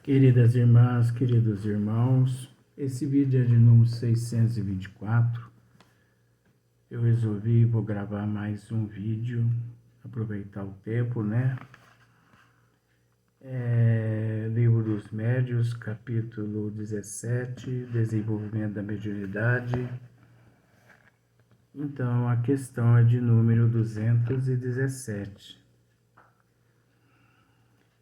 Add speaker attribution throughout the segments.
Speaker 1: Queridas irmãs, queridos irmãos, esse vídeo é de número 624. Eu vou gravar mais um vídeo, aproveitar o tempo, né? Livro dos Médiuns, capítulo 17, Desenvolvimento da Mediunidade. Então, a questão é de número 217.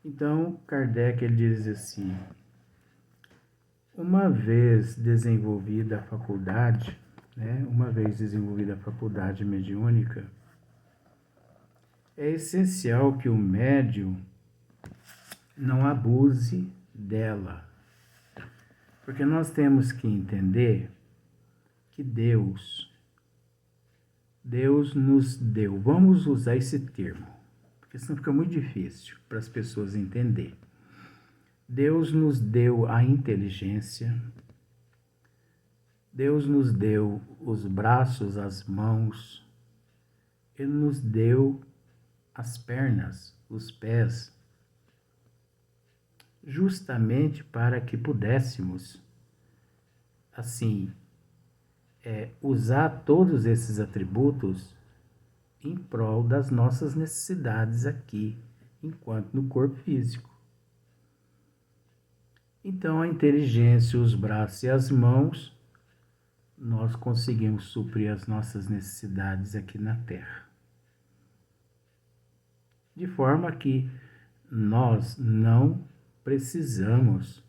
Speaker 1: Então, Kardec ele diz assim: uma vez desenvolvida a faculdade, mediúnica, é essencial que o médium não abuse dela. Porque nós temos que entender que Deus nos deu, vamos usar esse termo, porque senão fica muito difícil para as pessoas entenderem. Deus nos deu a inteligência, Deus nos deu os braços, as mãos, Ele nos deu as pernas, os pés, justamente para que pudéssemos, assim, usar todos esses atributos em prol das nossas necessidades aqui, enquanto no corpo físico. Então, a inteligência, os braços e as mãos, nós conseguimos suprir as nossas necessidades aqui na Terra. De forma que nós não precisamos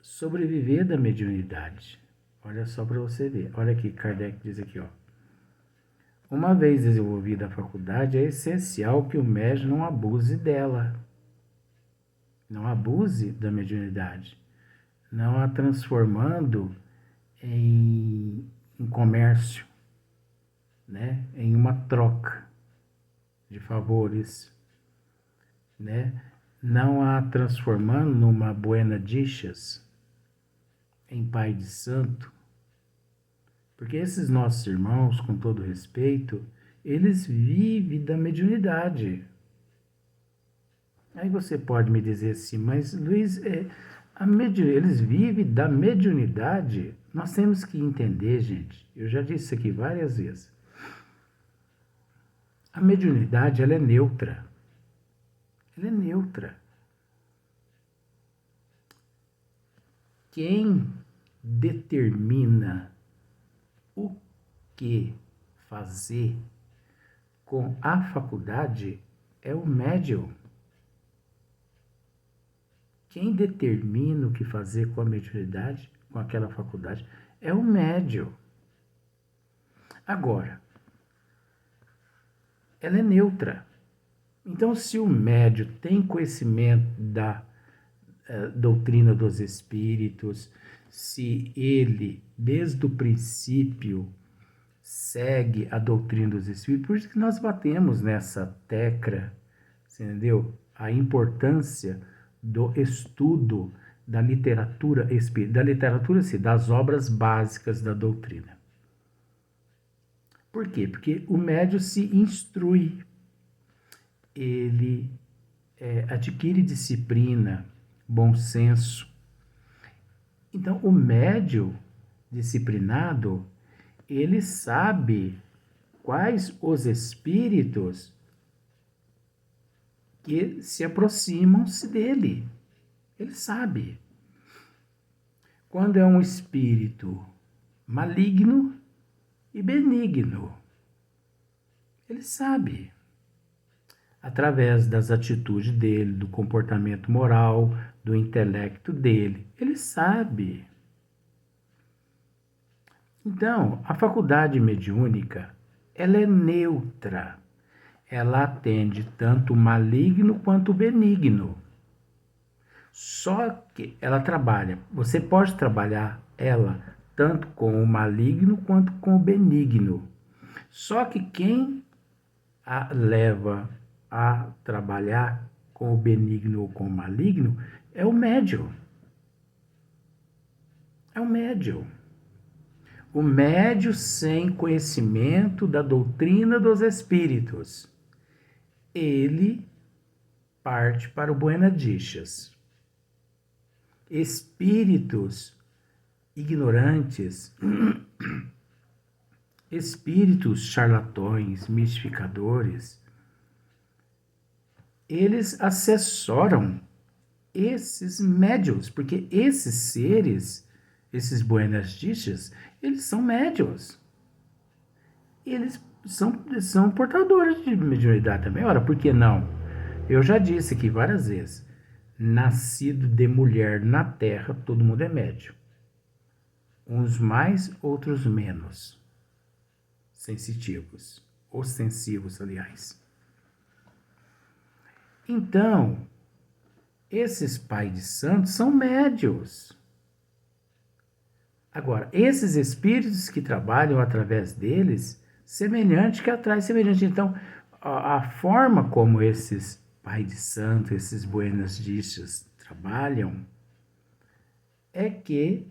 Speaker 1: sobreviver da mediunidade. Olha só para você ver. Olha aqui, Kardec diz aqui, ó. Uma vez desenvolvida a faculdade, é essencial que o médium não abuse dela. Não abuse da mediunidade, não a transformando em comércio, né? Em uma troca de favores, né? Não a transformando numa buena dichas, em pai de santo, porque esses nossos irmãos, com todo respeito, eles vivem da mediunidade. Aí você pode me dizer assim, mas Luiz, eles vivem da mediunidade? Nós temos que entender, gente, eu já disse isso aqui várias vezes. A mediunidade, ela é neutra. Ela é neutra. Quem determina o que fazer com a faculdade é o médium. Quem determina o que fazer com a mediunidade, com aquela faculdade, é o médium. Agora, ela é neutra. Então, se o médium tem conhecimento da doutrina dos espíritos, se ele, desde o princípio, segue a doutrina dos espíritos, por isso que nós batemos nessa tecla, entendeu? A importância do estudo da literatura espírita, das obras básicas da doutrina. Por quê? Porque o médium se instrui, ele adquire disciplina, bom senso. Então, o médium disciplinado, ele sabe quais os espíritos que se aproximam-se dele. Ele sabe. Quando é um espírito maligno e benigno, ele sabe. Através das atitudes dele, do comportamento moral, do intelecto dele, ele sabe. Então, a faculdade mediúnica, ela é neutra. Ela atende tanto o maligno quanto o benigno. Só que ela trabalha, você pode trabalhar ela tanto com o maligno quanto com o benigno. Só que quem a leva a trabalhar com o benigno ou com o maligno é o médium. É o médium. O médium sem conhecimento da doutrina dos espíritos, ele parte para o buena dichas. espíritos ignorantes, espíritos charlatões, mistificadores, eles assessoram esses médiuns, porque esses seres, esses buenas dichas, eles são médiuns. Eles são portadores de mediunidade também. Ora, por que não? Eu já disse aqui várias vezes, nascido de mulher na terra, todo mundo é médium. Uns mais, outros menos sensitivos, ostensivos, aliás. Então, esses pais de santos são médios. Agora, esses espíritos que trabalham através deles, semelhante que atrai semelhante. Então, a forma como esses pais de santo, esses buenas dichas trabalham, é que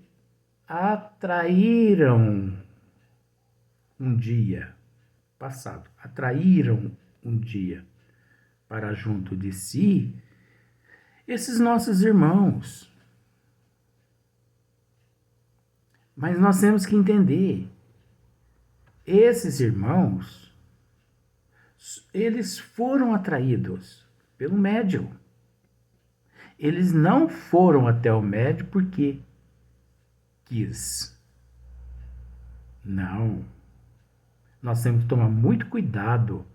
Speaker 1: atraíram um dia passado, atraíram um dia para junto de si esses nossos irmãos. Mas nós temos que entender, esses irmãos, eles foram atraídos pelo médium. Eles não foram até o médium porque quis. Não. Nós temos que tomar muito cuidado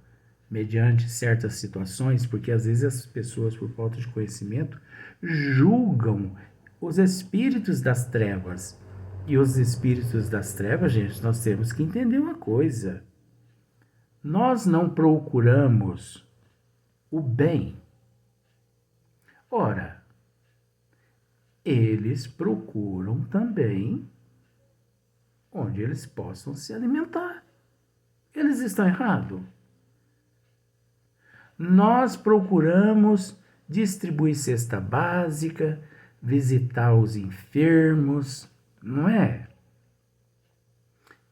Speaker 1: mediante certas situações, porque às vezes as pessoas, por falta de conhecimento, julgam os espíritos das trevas. E os espíritos das trevas, gente, nós temos que entender uma coisa. Nós não procuramos o bem. Ora, eles procuram também onde eles possam se alimentar. Eles estão errados? Nós procuramos distribuir cesta básica, visitar os enfermos, não é?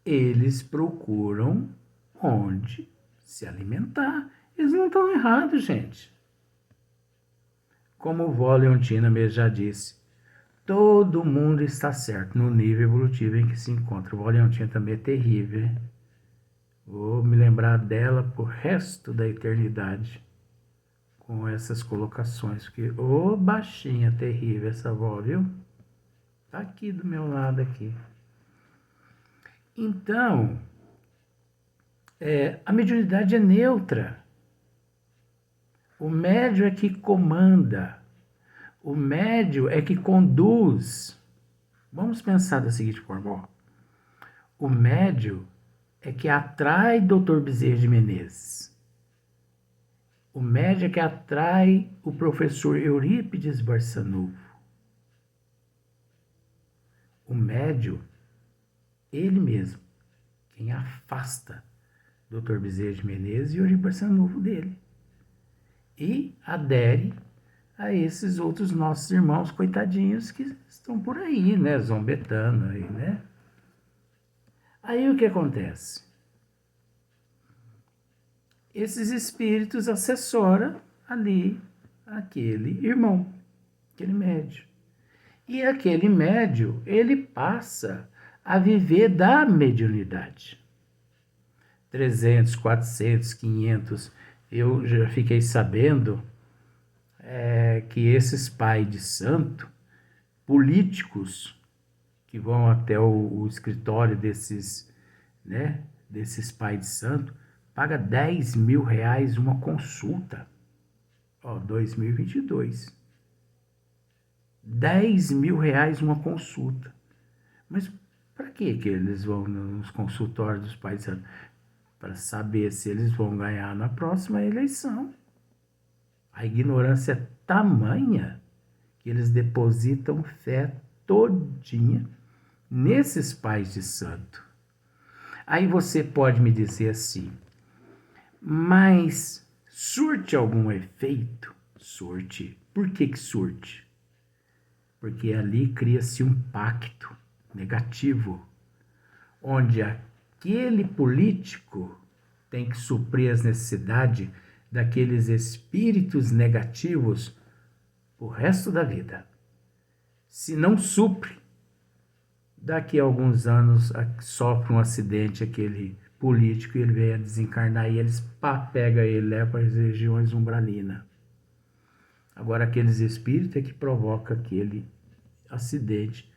Speaker 1: Eles procuram onde se alimentar. Eles não estão errados, gente. Como o Vó Leontina mesmo já disse, todo mundo está certo no nível evolutivo em que se encontra. O Vó Leontina também é terrível, hein? Vou me lembrar dela pro resto da eternidade com essas colocações, porque baixinha terrível essa vó, viu? Tá aqui do meu lado aqui. Então, a mediunidade é neutra. O médium é que comanda. O médium é que conduz. Vamos pensar da seguinte forma, ó. O médium é que atrai Dr. Bezerra de Menezes. O médium é que atrai o professor Eurípides Barçanufo. O médium, ele mesmo, quem afasta Dr. Bezerra de Menezes e Eurípides Barçanufo dele. E adere a esses outros nossos irmãos coitadinhos que estão por aí, né? Zombetando aí, né? Aí o que acontece? Esses espíritos assessoram ali aquele irmão, aquele médium. E aquele médium, ele passa a viver da mediunidade. 300, 400, 500, eu já fiquei sabendo que esses pais de santo, políticos, que vão até o escritório desses pais de santo, paga R$10.000 uma consulta. 2022. R$10.000 uma consulta. Mas para que eles vão nos consultórios dos pais de santo? Para saber se eles vão ganhar na próxima eleição. A ignorância é tamanha que eles depositam fé todinha nesses pais de santo. Aí você pode me dizer assim, mas surte algum efeito? Surte. Por que surte? Porque ali cria-se um pacto negativo, onde aquele político tem que suprir as necessidades daqueles espíritos negativos o resto da vida. se não supre, daqui a alguns anos sofre um acidente aquele político e ele vem a desencarnar e eles pegam ele, leva para as regiões umbralinas. Agora aqueles espíritos é que provocam aquele acidente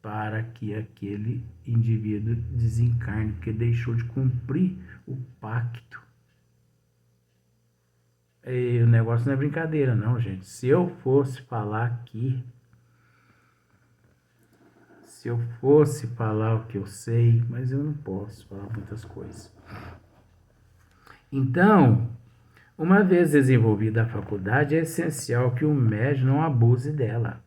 Speaker 1: para que aquele indivíduo desencarne, porque deixou de cumprir o pacto. E o negócio não é brincadeira não, gente. Se eu fosse falar aqui, se eu fosse falar o que eu sei, mas eu não posso falar muitas coisas. Então, uma vez desenvolvida a faculdade, é essencial que o médium não abuse dela.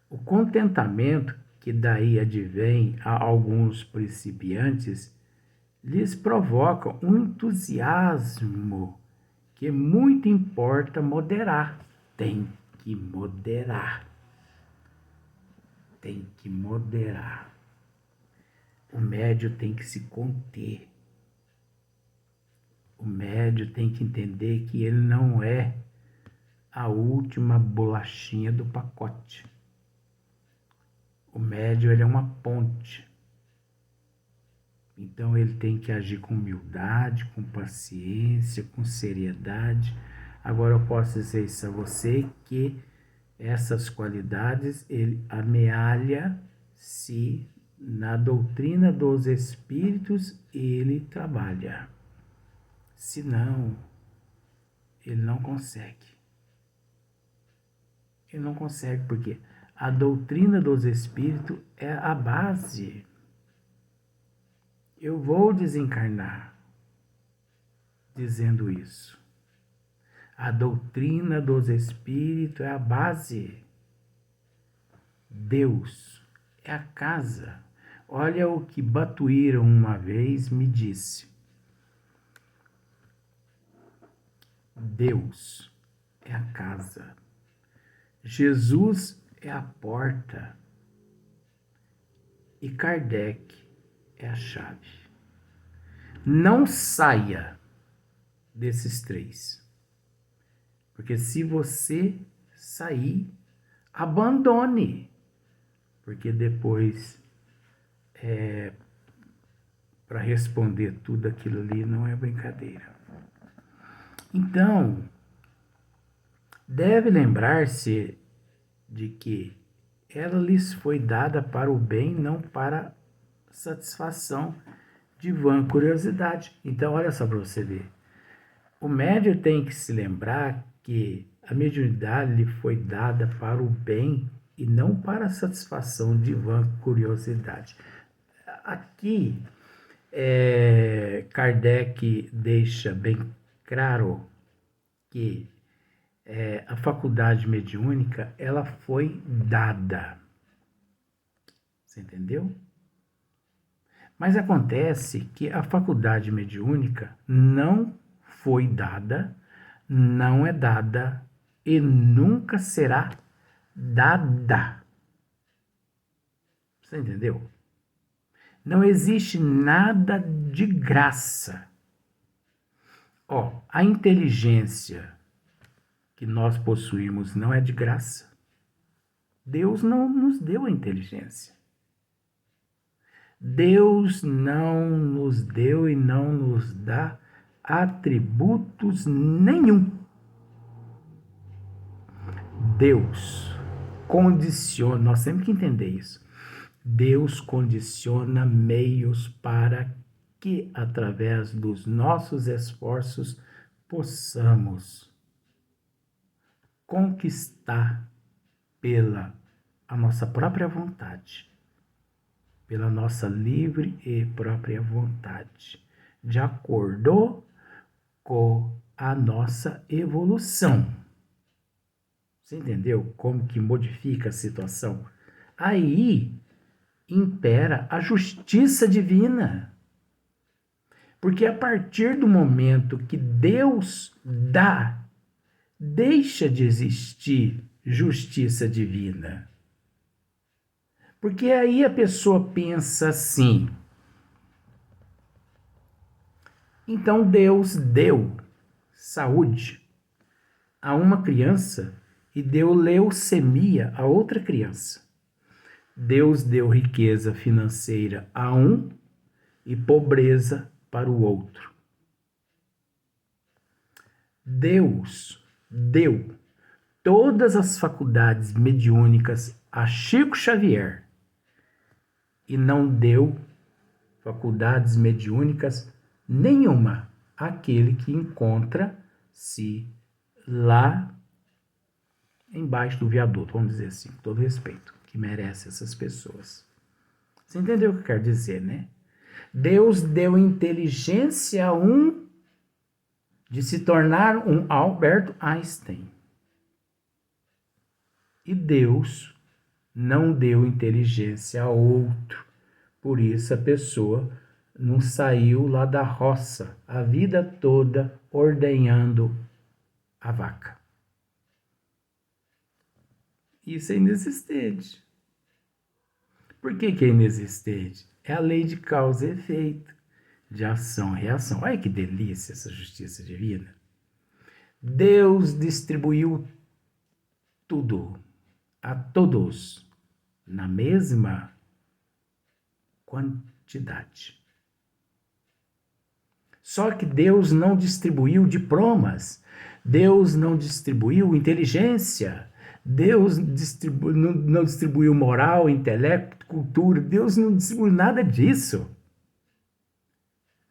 Speaker 1: O contentamento que daí advém a alguns principiantes lhes provoca um entusiasmo que muito importa moderar. Tem que moderar. Tem que moderar. O médium tem que se conter. O médium tem que entender que ele não é a última bolachinha do pacote. O médium ele é uma ponte. Então ele tem que agir com humildade, com paciência, com seriedade. Agora eu posso dizer isso a você que essas qualidades ele amealha se na doutrina dos espíritos ele trabalha. Senão, ele não consegue. Ele não consegue porque a doutrina dos espíritos é a base. Eu vou desencarnar dizendo isso. A doutrina dos espíritos é a base. Deus é a casa. Olha o que Batuíra uma vez me disse. Deus é a casa. Jesus é a porta. E Kardec é a chave. Não saia desses três. Porque se você sair, abandone. Porque depois, para responder tudo aquilo ali, não é brincadeira. Então, deve lembrar-se de que ela lhes foi dada para o bem, não para satisfação de vã curiosidade. Então, olha só para você ver. O médium tem que se lembrar que a mediunidade lhe foi dada para o bem e não para a satisfação de vã curiosidade. Aqui, Kardec deixa bem claro que a faculdade mediúnica, ela foi dada. Você entendeu? Mas acontece que a faculdade mediúnica não foi dada, não é dada e nunca será dada. Você entendeu? Não existe nada de graça. A inteligência que nós possuímos não é de graça. Deus não nos deu a inteligência. Deus não nos deu e não nos dá atributos nenhum. Deus condiciona, nós temos que entender isso. Deus condiciona meios para que, através dos nossos esforços, possamos conquistar pela a nossa própria vontade, pela nossa livre e própria vontade, de acordo com a nossa evolução. Você entendeu como que modifica a situação? Aí impera a justiça divina. Porque a partir do momento que Deus dá, deixa de existir justiça divina. Porque aí a pessoa pensa assim: então Deus deu saúde a uma criança e deu leucemia a outra criança. Deus deu riqueza financeira a um e pobreza para o outro. Deus deu todas as faculdades mediúnicas a Chico Xavier e não deu faculdades mediúnicas nenhuma àquele que encontra-se lá embaixo do viaduto, vamos dizer assim, com todo respeito, que merece essas pessoas. Você entendeu o que eu quero dizer, né? Deus deu inteligência a um de se tornar um Albert Einstein. E Deus não deu inteligência a outro. Por isso a pessoa não saiu lá da roça a vida toda ordenhando a vaca. Isso é inexistente. Por que é inexistente? É a lei de causa e efeito, de ação e reação. Olha que delícia essa justiça divina. Deus distribuiu tudo a todos na mesma quantidade. Só que Deus não distribuiu diplomas, Deus não distribuiu inteligência, Deus não distribuiu moral, intelecto, cultura, Deus não distribuiu nada disso.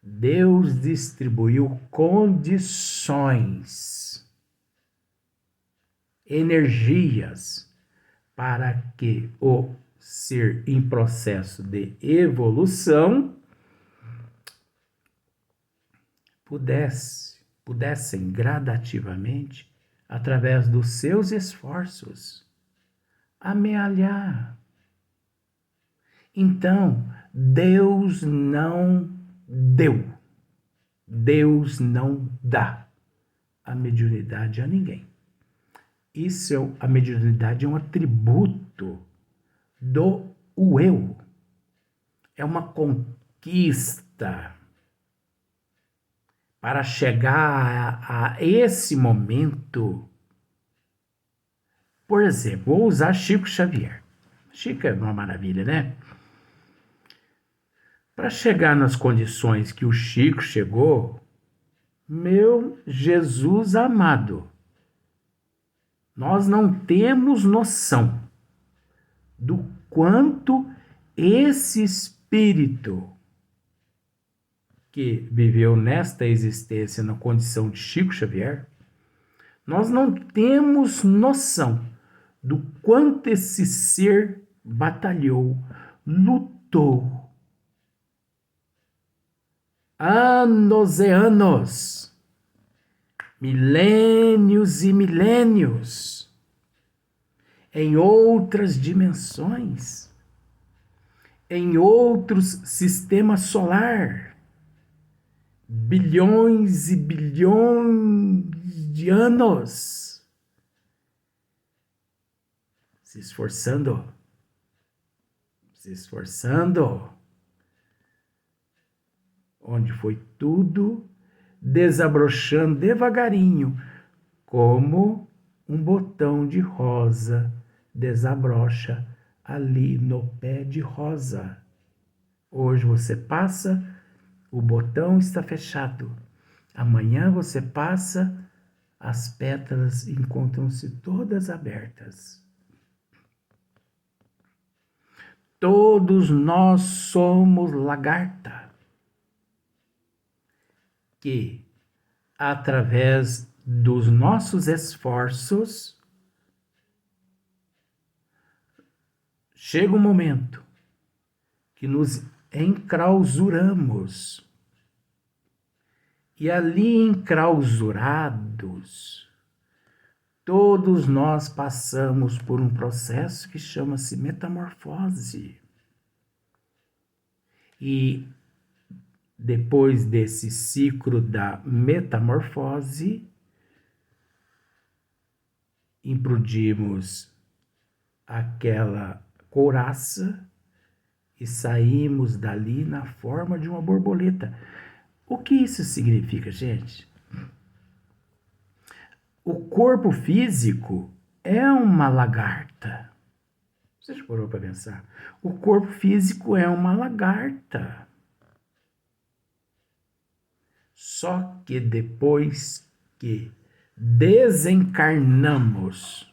Speaker 1: Deus distribuiu condições, energias, para que o ser em processo de evolução pudessem gradativamente, através dos seus esforços, amealhar. Então, Deus não deu, Deus não dá a mediunidade a ninguém. A mediunidade é um atributo do eu. É uma conquista para chegar a esse momento. Por exemplo, vou usar Chico Xavier. Chico é uma maravilha, né? Para chegar nas condições que o Chico chegou, meu Jesus amado, nós não temos noção do quanto esse espírito que viveu nesta existência na condição de Chico Xavier, nós não temos noção do quanto esse ser batalhou, lutou, anos e anos, milênios e milênios, em outras dimensões, em outros sistemas solares, bilhões e bilhões de anos, se esforçando, onde foi tudo desabrochando devagarinho, como um botão de rosa desabrocha ali no pé de rosa. Hoje você passa, o botão está fechado. Amanhã você passa, as pétalas encontram-se todas abertas. Todos nós somos lagarta que, através dos nossos esforços, chega um momento que nos enclausuramos. E ali enclausurados, todos nós passamos por um processo que chama-se metamorfose. E depois desse ciclo da metamorfose, implodimos aquela couraça e saímos dali na forma de uma borboleta. O que isso significa, gente? O corpo físico é uma lagarta. Você já parou para pensar? O corpo físico é uma lagarta. Só que depois que desencarnamos,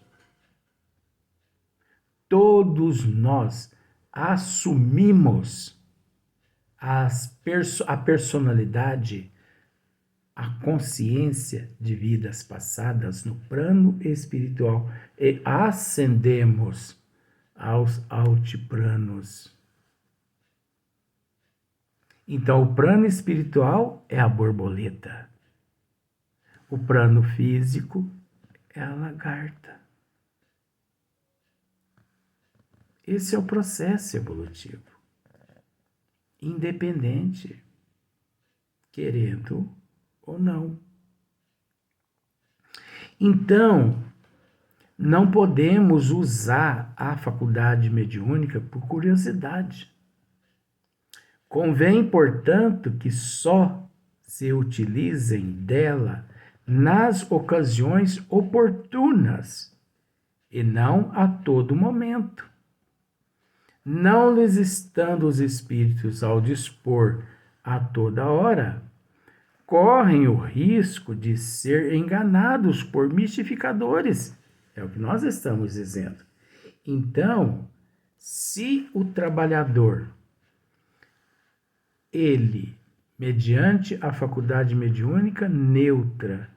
Speaker 1: todos nós assumimos a personalidade, a consciência de vidas passadas no plano espiritual e ascendemos aos altiplanos. Então, o plano espiritual é a borboleta. O plano físico é a lagarta. Esse é o processo evolutivo. Independente, querendo ou não. Então, não podemos usar a faculdade mediúnica por curiosidade. Convém, portanto, que só se utilizem dela nas ocasiões oportunas e não a todo momento. Não lhes estando os espíritos ao dispor a toda hora, correm o risco de ser enganados por mistificadores. É o que nós estamos dizendo. Então, se o trabalhador, ele, mediante a faculdade mediúnica neutra,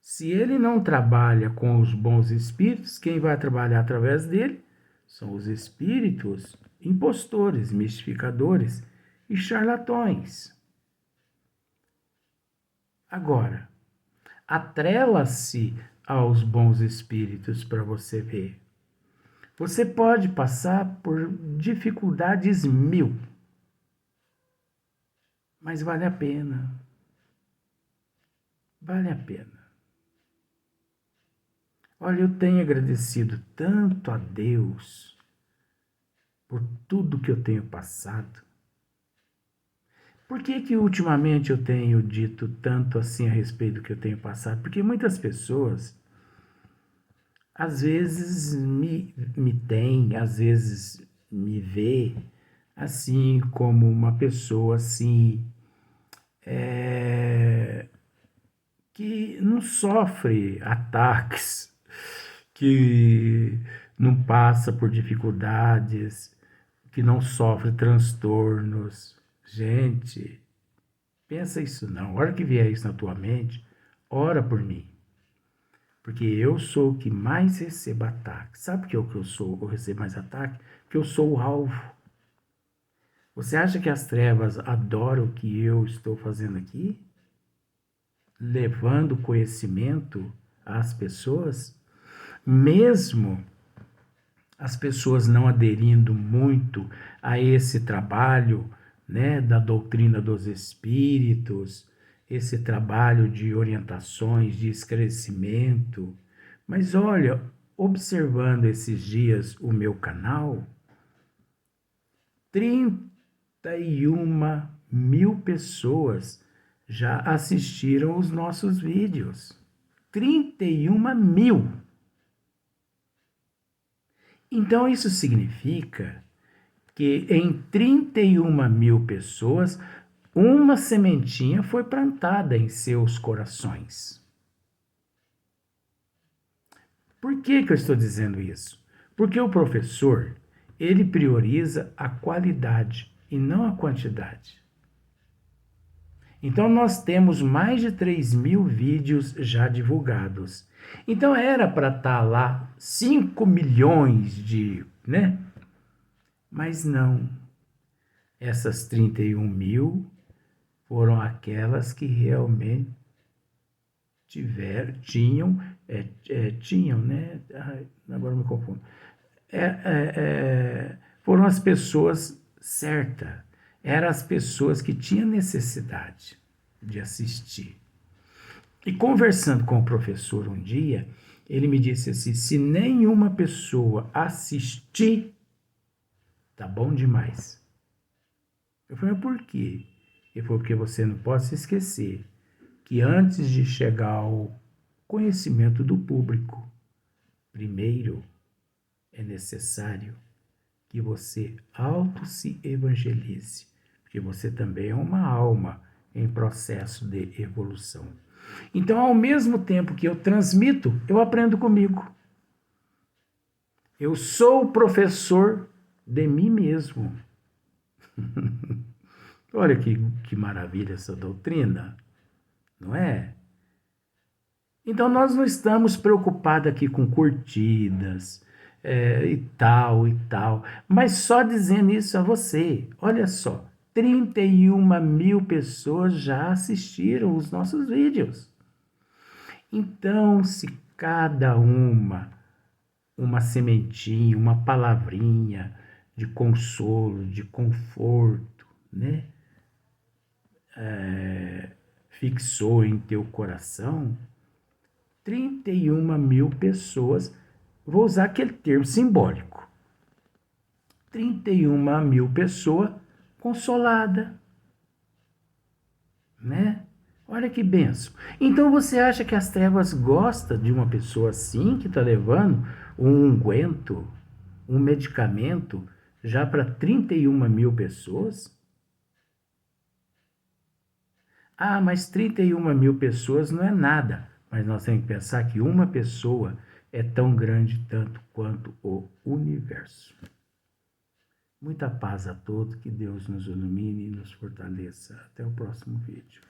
Speaker 1: se ele não trabalha com os bons espíritos, quem vai trabalhar através dele são os espíritos impostores, mistificadores e charlatões. Agora, atrela-se aos bons espíritos para você ver. Você pode passar por dificuldades 1000, mas vale a pena. Vale a pena. Olha, eu tenho agradecido tanto a Deus por tudo que eu tenho passado. Por que ultimamente eu tenho dito tanto assim a respeito do que eu tenho passado? Porque muitas pessoas, às vezes, me têm, às vezes me vê, assim, como uma pessoa, assim, que não sofre ataques, que não passa por dificuldades, que não sofre transtornos. Gente, pensa isso não. A hora que vier isso na tua mente, ora por mim. Porque eu sou o que mais recebo ataque. Sabe por que eu sou, eu recebo mais ataque? Porque eu sou o alvo. Você acha que as trevas adoram o que eu estou fazendo aqui? Levando conhecimento às pessoas? Mesmo as pessoas não aderindo muito a esse trabalho, né, da doutrina dos espíritos, esse trabalho de orientações, de esclarecimento. Mas olha, observando esses dias o meu canal, 31.000 pessoas já assistiram os nossos vídeos. 31.000. Então, isso significa que em 31.000 pessoas, uma sementinha foi plantada em seus corações. Por que eu estou dizendo isso? Porque o professor, ele prioriza a qualidade e não a quantidade. Então, nós temos mais de 3.000 vídeos já divulgados. Então, era para estar lá 5 milhões de, né? Mas não. Essas 31.000 foram aquelas que realmente tinham, né? Agora me confundo. Foram as pessoas certas. Eram as pessoas que tinham necessidade de assistir. E conversando com o professor um dia, ele me disse assim: se nenhuma pessoa assistir, tá bom demais. Eu falei: mas por quê? Ele falou: porque você não pode se esquecer que antes de chegar ao conhecimento do público, primeiro é necessário que você se evangelize, porque você também é uma alma em processo de evolução. Então, ao mesmo tempo que eu transmito, eu aprendo comigo. Eu sou o professor de mim mesmo. Olha que maravilha essa doutrina, não é? Então, nós não estamos preocupados aqui com curtidas e tal, mas só dizendo isso a você. Olha só, 31 mil pessoas já assistiram os nossos vídeos. Então, se cada uma sementinha, uma palavrinha de consolo, de conforto, né? Fixou em teu coração, 31 mil pessoas, vou usar aquele termo simbólico, 31 mil pessoas consolada, né? Olha que benção. Então você acha que as trevas gostam de uma pessoa assim, que está levando um unguento, um medicamento, já para 31 mil pessoas? Ah, mas 31 mil pessoas não é nada. Mas nós temos que pensar que uma pessoa é tão grande tanto quanto o universo. Muita paz a todos, que Deus nos ilumine e nos fortaleça. Até o próximo vídeo.